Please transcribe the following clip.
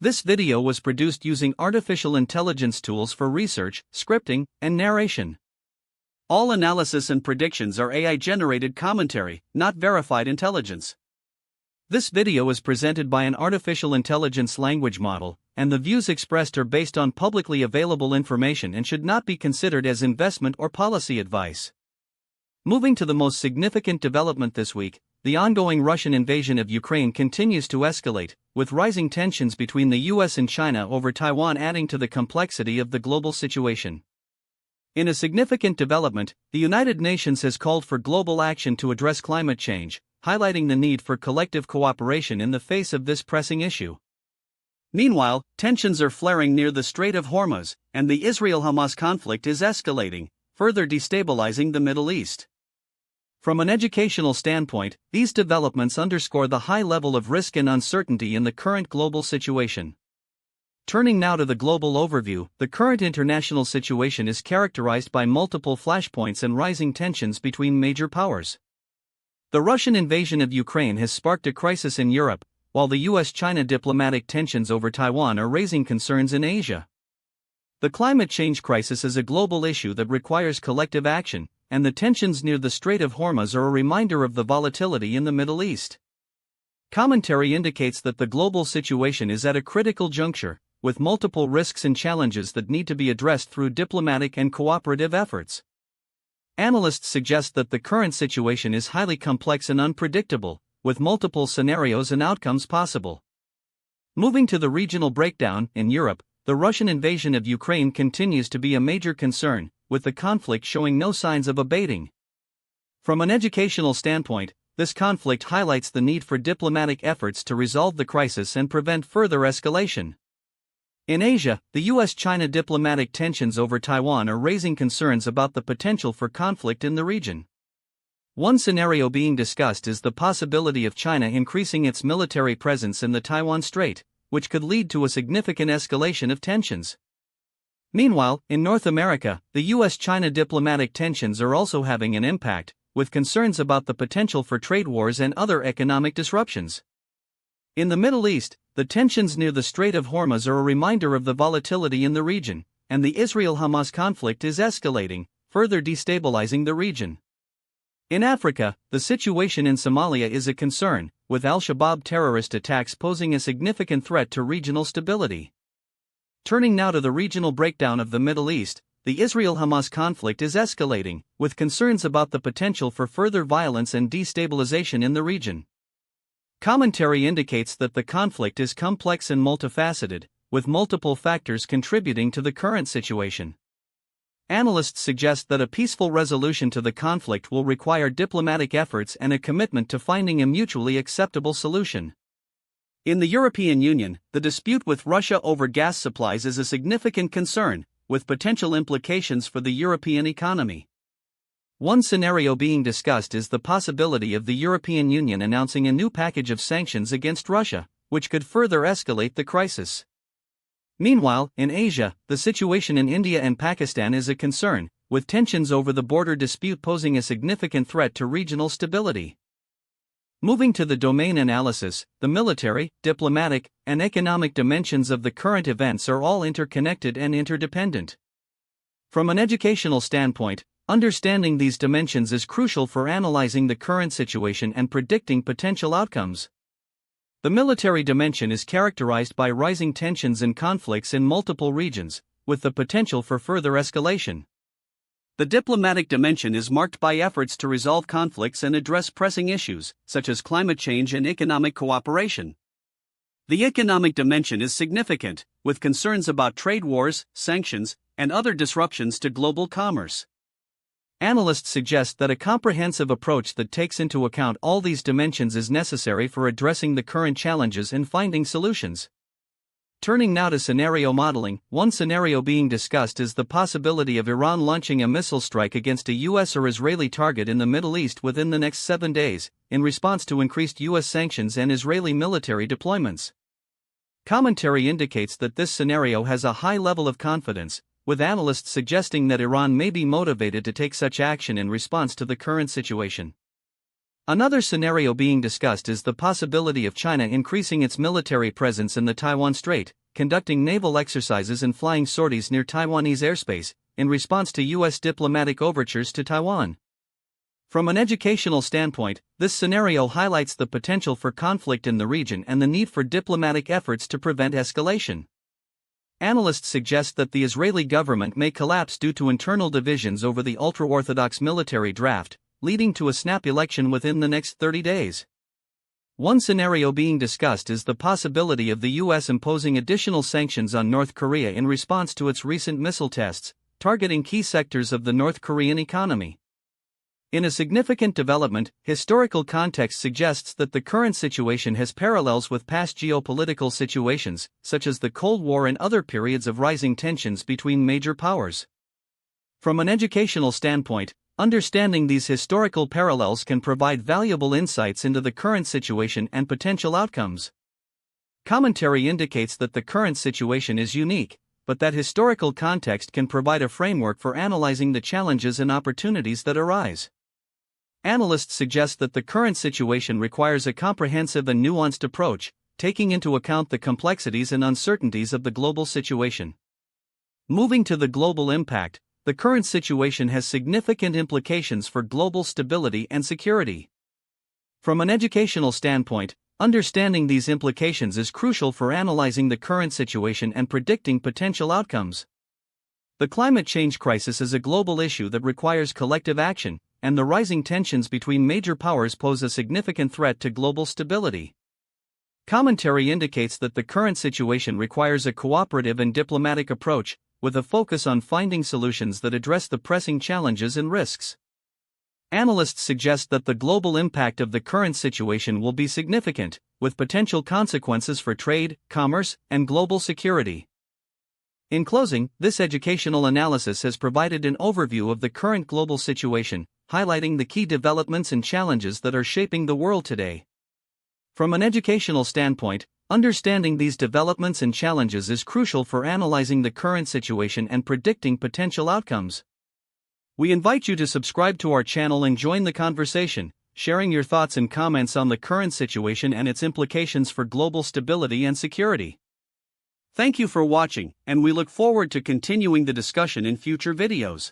This video was produced using artificial intelligence tools for research, scripting, and narration. All analysis and predictions are AI-generated commentary, not verified intelligence. This video is presented by an artificial intelligence language model, and the views expressed are based on publicly available information and should not be considered as investment or policy advice. Moving to the most significant development this week, the ongoing Russian invasion of Ukraine continues to escalate, with rising tensions between the US and China over Taiwan adding to the complexity of the global situation. In a significant development, the United Nations has called for global action to address climate change, highlighting the need for collective cooperation in the face of this pressing issue. Meanwhile, tensions are flaring near the Strait of Hormuz, and the Israel-Hamas conflict is escalating, further destabilizing the Middle East. From an educational standpoint, these developments underscore the high level of risk and uncertainty in the current global situation. Turning now to the global overview, the current international situation is characterized by multiple flashpoints and rising tensions between major powers. The Russian invasion of Ukraine has sparked a crisis in Europe, while the US-China diplomatic tensions over Taiwan are raising concerns in Asia. The climate change crisis is a global issue that requires collective action, and the tensions near the Strait of Hormuz are a reminder of the volatility in the Middle East. Commentary indicates that the global situation is at a critical juncture, with multiple risks and challenges that need to be addressed through diplomatic and cooperative efforts. Analysts suggest that the current situation is highly complex and unpredictable, with multiple scenarios and outcomes possible. Moving to the regional breakdown, in Europe, the Russian invasion of Ukraine continues to be a major concern, with the conflict showing no signs of abating. From an educational standpoint, this conflict highlights the need for diplomatic efforts to resolve the crisis and prevent further escalation. In Asia, the US-China diplomatic tensions over Taiwan are raising concerns about the potential for conflict in the region. One scenario being discussed is the possibility of China increasing its military presence in the Taiwan Strait, which could lead to a significant escalation of tensions. Meanwhile, in North America, the US-China diplomatic tensions are also having an impact, with concerns about the potential for trade wars and other economic disruptions. In the Middle East, the tensions near the Strait of Hormuz are a reminder of the volatility in the region, and the Israel-Hamas conflict is escalating, further destabilizing the region. In Africa, the situation in Somalia is a concern, with al-Shabaab terrorist attacks posing a significant threat to regional stability. Turning now to the regional breakdown of the Middle East, the Israel-Hamas conflict is escalating, with concerns about the potential for further violence and destabilization in the region. Commentary indicates that the conflict is complex and multifaceted, with multiple factors contributing to the current situation. Analysts suggest that a peaceful resolution to the conflict will require diplomatic efforts and a commitment to finding a mutually acceptable solution. In the European Union, the dispute with Russia over gas supplies is a significant concern, with potential implications for the European economy. One scenario being discussed is the possibility of the European Union announcing a new package of sanctions against Russia, which could further escalate the crisis. Meanwhile, in Asia, the situation in India and Pakistan is a concern, with tensions over the border dispute posing a significant threat to regional stability. Moving to the domain analysis, the military, diplomatic, and economic dimensions of the current events are all interconnected and interdependent. From an educational standpoint, understanding these dimensions is crucial for analyzing the current situation and predicting potential outcomes. The military dimension is characterized by rising tensions and conflicts in multiple regions, with the potential for further escalation. The diplomatic dimension is marked by efforts to resolve conflicts and address pressing issues, such as climate change and economic cooperation. The economic dimension is significant, with concerns about trade wars, sanctions, and other disruptions to global commerce. Analysts suggest that a comprehensive approach that takes into account all these dimensions is necessary for addressing the current challenges and finding solutions. Turning now to scenario modeling, one scenario being discussed is the possibility of Iran launching a missile strike against a US or Israeli target in the Middle East within the next 7 days, in response to increased US sanctions and Israeli military deployments. Commentary indicates that this scenario has a high level of confidence, with analysts suggesting that Iran may be motivated to take such action in response to the current situation. Another scenario being discussed is the possibility of China increasing its military presence in the Taiwan Strait, conducting naval exercises and flying sorties near Taiwanese airspace, in response to U.S. diplomatic overtures to Taiwan. From an educational standpoint, this scenario highlights the potential for conflict in the region and the need for diplomatic efforts to prevent escalation. Analysts suggest that the Israeli government may collapse due to internal divisions over the ultra-Orthodox military draft, leading to a snap election within the next 30 days. One scenario being discussed is the possibility of the U.S. imposing additional sanctions on North Korea in response to its recent missile tests, targeting key sectors of the North Korean economy. In a significant development, historical context suggests that the current situation has parallels with past geopolitical situations, such as the Cold War and other periods of rising tensions between major powers. From an educational standpoint, understanding these historical parallels can provide valuable insights into the current situation and potential outcomes. Commentary indicates that the current situation is unique, but that historical context can provide a framework for analyzing the challenges and opportunities that arise. Analysts suggest that the current situation requires a comprehensive and nuanced approach, taking into account the complexities and uncertainties of the global situation. Moving to the global impact, the current situation has significant implications for global stability and security. From an educational standpoint, understanding these implications is crucial for analyzing the current situation and predicting potential outcomes. The climate change crisis is a global issue that requires collective action, and the rising tensions between major powers pose a significant threat to global stability. Commentary indicates that the current situation requires a cooperative and diplomatic approach, with a focus on finding solutions that address the pressing challenges and risks. Analysts suggest that the global impact of the current situation will be significant, with potential consequences for trade, commerce, and global security. In closing, this educational analysis has provided an overview of the current global situation, highlighting the key developments and challenges that are shaping the world today. From an educational standpoint, understanding these developments and challenges is crucial for analyzing the current situation and predicting potential outcomes. We invite you to subscribe to our channel and join the conversation, sharing your thoughts and comments on the current situation and its implications for global stability and security. Thank you for watching, and we look forward to continuing the discussion in future videos.